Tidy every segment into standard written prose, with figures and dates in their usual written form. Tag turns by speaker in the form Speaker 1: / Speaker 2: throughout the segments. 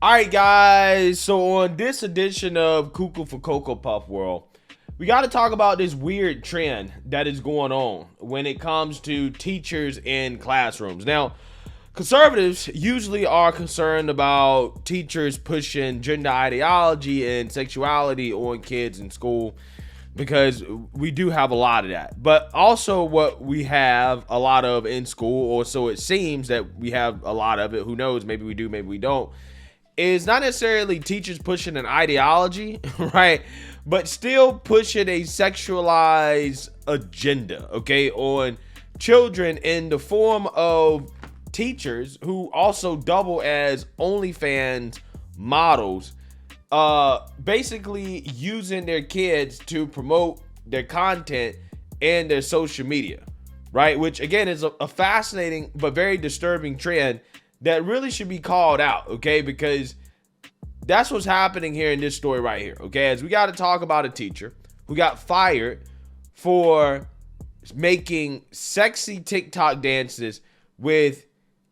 Speaker 1: All right, guys. So on this edition of Cuckoo for Cocoa Puff World, we got to talk about this weird trend that is going on when it comes to teachers in classrooms. Now, conservatives usually are concerned about teachers pushing gender ideology and sexuality on kids in school because we do have a lot of that. But also, what we have a lot of in school, or so it seems that we have a lot of it. Who knows? Maybe we do, maybe we don't, is not necessarily teachers pushing an ideology, right? But still pushing a sexualized agenda, okay, on children in the form of teachers who also double as Onlyfans models, basically using their kids to promote their content and their social media, right? Which again is a fascinating but very disturbing trend that really should be called out, okay? Because that's what's happening here in this story right here, okay? As we got to talk about a teacher who got fired for making sexy TikTok dances with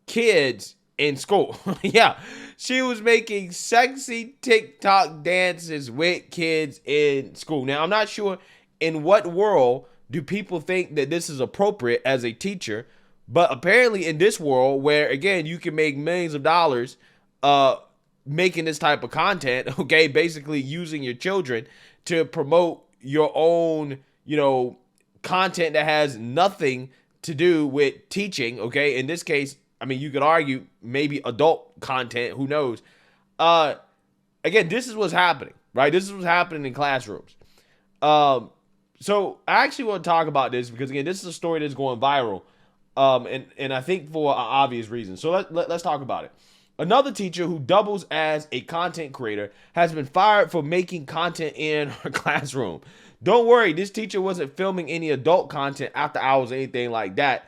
Speaker 1: kids in school. Yeah, she was making sexy TikTok dances with kids in school. Now, I'm not sure in what world do people think that this is appropriate as a teacher, but apparently in this world where, again, you can make millions of dollars making this type of content, okay, basically using your children to promote your own, content that has nothing to do with teaching, okay? In this case, I mean, you could argue maybe adult content, who knows? Again, this is what's happening, right? This is what's happening in classrooms. So I actually want to talk about this because, again, this is a story that's going viral, and I think for an obvious reason. So let's talk about it. Another teacher who doubles as a content creator has been fired for making content in her classroom. Don't worry, this teacher wasn't filming any adult content after hours or anything like that.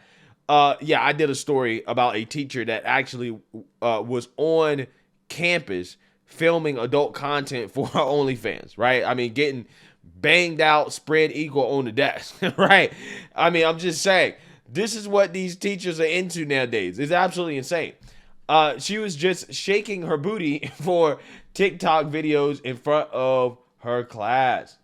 Speaker 1: Yeah, I did a story about a teacher that actually was on campus filming adult content for her OnlyFans, right? I mean, getting banged out, spread equal on the desk, right? I mean, I'm just saying, this is what these teachers are into nowadays. It's absolutely insane. She was just shaking her booty for TikTok videos in front of her class.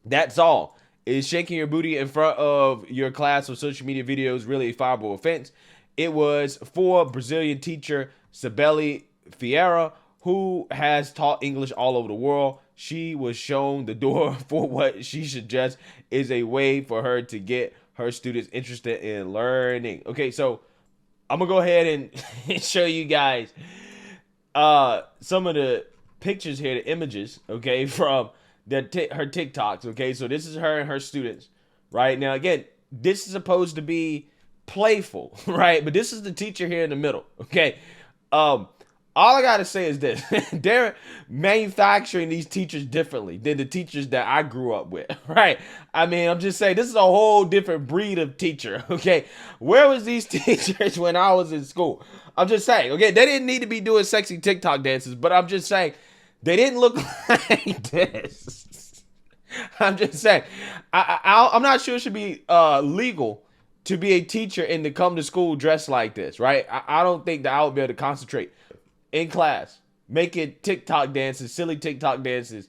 Speaker 1: That's all. Is shaking your booty in front of your class of social media videos really a fireable offense? It was for Brazilian teacher Sibeli Vieira, who has taught English all over the world. She was shown the door for what she suggests is a way for her to get her students interested in learning. Okay, so I'm gonna go ahead and show you guys some of the pictures here, the images, okay, from her TikToks. Okay, so this is her and her students. Right now, again, this is supposed to be playful, right? But this is the teacher here in the middle. Okay, all I gotta say is this: they're manufacturing these teachers differently than the teachers that I grew up with, right? I mean, I'm just saying this is a whole different breed of teacher. Okay, where was these teachers when I was in school? I'm just saying. Okay, they didn't need to be doing sexy TikTok dances, but I'm just saying they didn't look like this. I'm just saying. I'm not sure it should be legal to be a teacher and to come to school dressed like this, right? I don't think that I would be able to concentrate in class making TikTok dances, silly TikTok dances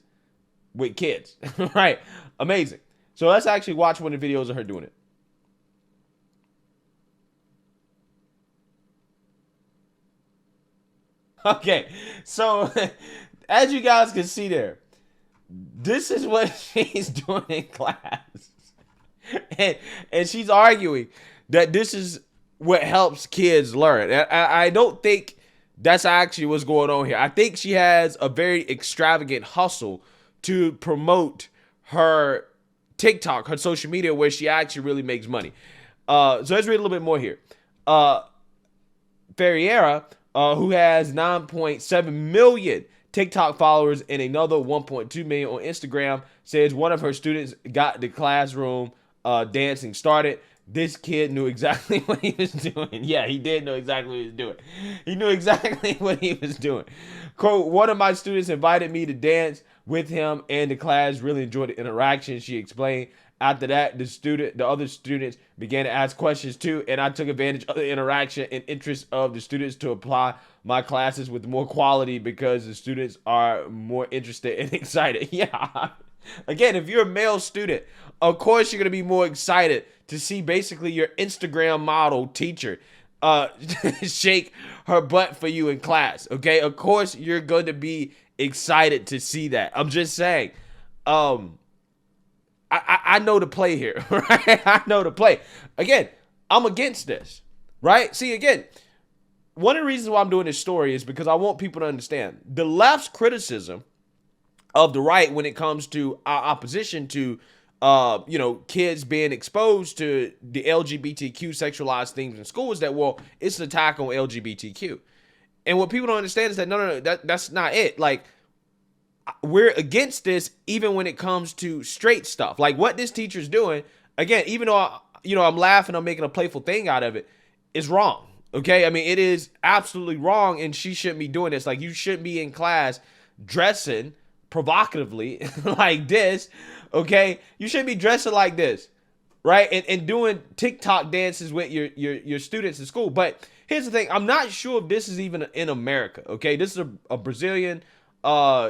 Speaker 1: with kids, right? Amazing. So let's actually watch one of the videos of her doing it. Okay, so as you guys can see there, this is what she's doing in class. And she's arguing that this is what helps kids learn. I don't think that's actually what's going on here. I think she has a very extravagant hustle to promote her TikTok, her social media, where she actually really makes money. So let's read a little bit more here. Ferreira, who has 9.7 million TikTok followers and another 1.2 million on Instagram, says one of her students got the classroom dancing started. This kid knew exactly what he was doing. Yeah, he did know exactly what he was doing. He knew exactly what he was doing. Quote, one of my students invited me to dance with him and the class really enjoyed the interaction, she explained. After that, the other students began to ask questions too, and I took advantage of the interaction and interest of the students to apply my classes with more quality because the students are more interested and excited. Yeah. Again, if you're a male student, of course you're going to be more excited to see basically your Instagram model teacher shake her butt for you in class. Okay, of course you're going to be excited to see that. I'm just saying. I know the play here, right? I know the play. Again, I'm against this, right? See, again, one of the reasons why I'm doing this story is because I want people to understand the left's criticism of the right when it comes to our opposition to, kids being exposed to the LGBTQ sexualized things in school is that, well, it's an attack on LGBTQ. And what people don't understand is that, no, that's not it. Like, we're against this even when it comes to straight stuff. Like what this teacher's doing, again, even though, I'm laughing, I'm making a playful thing out of it, is wrong. Okay? I mean, it is absolutely wrong, and she shouldn't be doing this. Like, you shouldn't be in class dressing provocatively like this, okay? You shouldn't be dressing like this, right? And doing TikTok dances with your students in school. But here's the thing. I'm not sure if this is even in America, okay? This is a Brazilian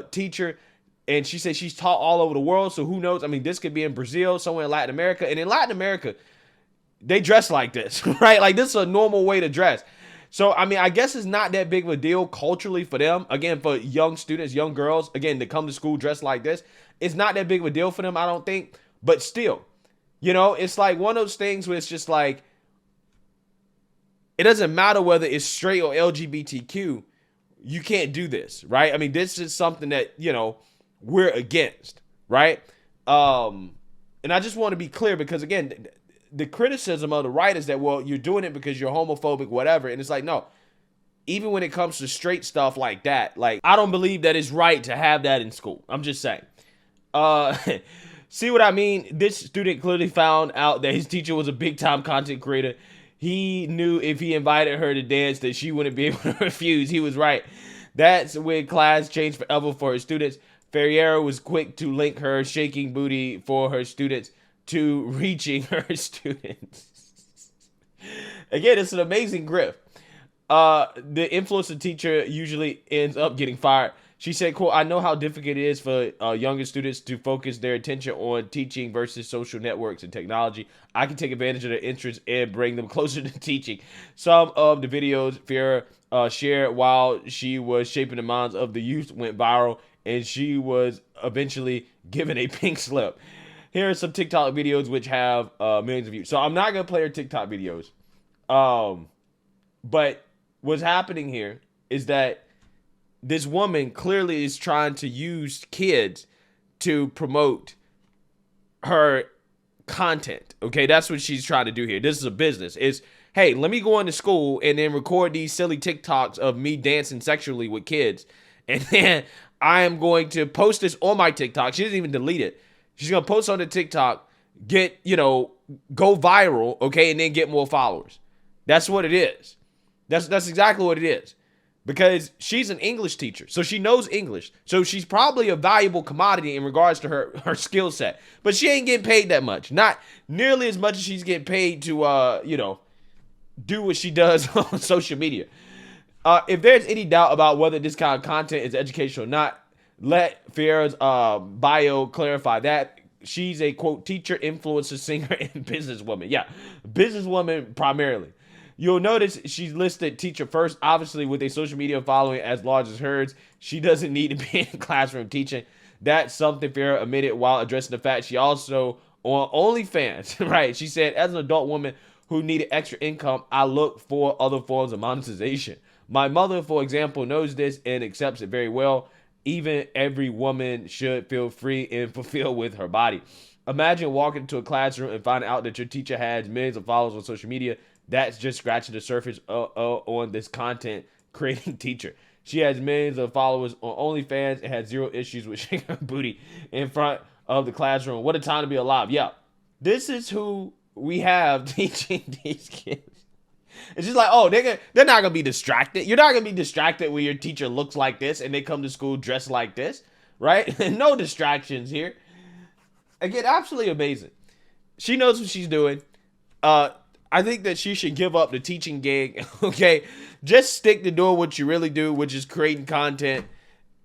Speaker 1: teacher, and she said she's taught all over the world, so who knows? I mean, this could be in Brazil, somewhere in Latin America, and in Latin America, they dress like this, right? Like, this is a normal way to dress. So, I mean, I guess it's not that big of a deal culturally for them. Again, for young students, young girls, again, to come to school dressed like this, it's not that big of a deal for them, I don't think. But still, it's like one of those things where it's just like, it doesn't matter whether it's straight or LGBTQ. You can't do this, right? I mean, this is something that, we're against, right? And I just want to be clear because, again, the criticism of the right is that, well, you're doing it because you're homophobic, whatever. And it's like, no, even when it comes to straight stuff like that, like, I don't believe that it's right to have that in school. I'm just saying. See what I mean? This student clearly found out that his teacher was a big time content creator. He knew if he invited her to dance that she wouldn't be able to refuse. He was right. That's when class changed forever for her students. Ferreira was quick to link her shaking booty for her students to reaching her students. Again, it's an amazing grift. The influencer teacher usually ends up getting fired. She said, quote, "I know how difficult it is for younger students to focus their attention on teaching versus social networks and technology. I can take advantage of their interests and bring them closer to teaching." Some of the videos Fiera shared while she was shaping the minds of the youth went viral, and she was eventually given a pink slip. Here are some TikTok videos which have millions of views. So I'm not going to play her TikTok videos. But what's happening here is that this woman clearly is trying to use kids to promote her content. Okay, that's what she's trying to do here. This is a business. It's, hey, let me go into school and then record these silly TikToks of me dancing sexually with kids. And then I am going to post this on my TikTok. She doesn't even delete it. She's going to post on the TikTok, get, go viral, okay, and then get more followers. That's what it is. That's exactly what it is. Because she's an English teacher, so she knows English. So she's probably a valuable commodity in regards to her skill set. But she ain't getting paid that much. Not nearly as much as she's getting paid to, do what she does on social media. If there's any doubt about whether this kind of content is educational or not, let Fiera's bio clarify that. She's a, quote, teacher, influencer, singer, and businesswoman. Yeah, businesswoman primarily. You'll notice she's listed teacher first, obviously with a social media following as large as hers. She doesn't need to be in classroom teaching. That's something Fiera admitted while addressing the fact she also on OnlyFans, right? She said, as an adult woman who needed extra income, I look for other forms of monetization. My mother, for example, knows this and accepts it very well. Even every woman should feel free and fulfilled with her body. Imagine walking into a classroom and finding out that your teacher has millions of followers on social media. That's just scratching the surface on this content creating teacher. She has millions of followers on OnlyFans and has zero issues with shaking her booty in front of the classroom. What a time to be alive. Yeah, this is who we have teaching these kids. It's just like, oh, they're not going to be distracted. You're not going to be distracted when your teacher looks like this and they come to school dressed like this, right? No distractions here. Again, absolutely amazing. She knows what she's doing. I think that she should give up the teaching gig. Okay, just stick to doing what you really do, which is creating content,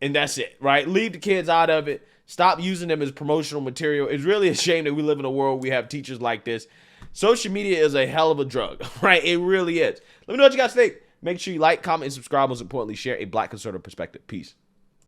Speaker 1: and that's it, right? Leave the kids out of it. Stop using them as promotional material. It's really a shame that we live in a world where we have teachers like this. Social media is a hell of a drug, right? It really is. Let me know what you guys think. Make sure you like, comment, and subscribe. Most importantly, share a Black conservative perspective. Peace.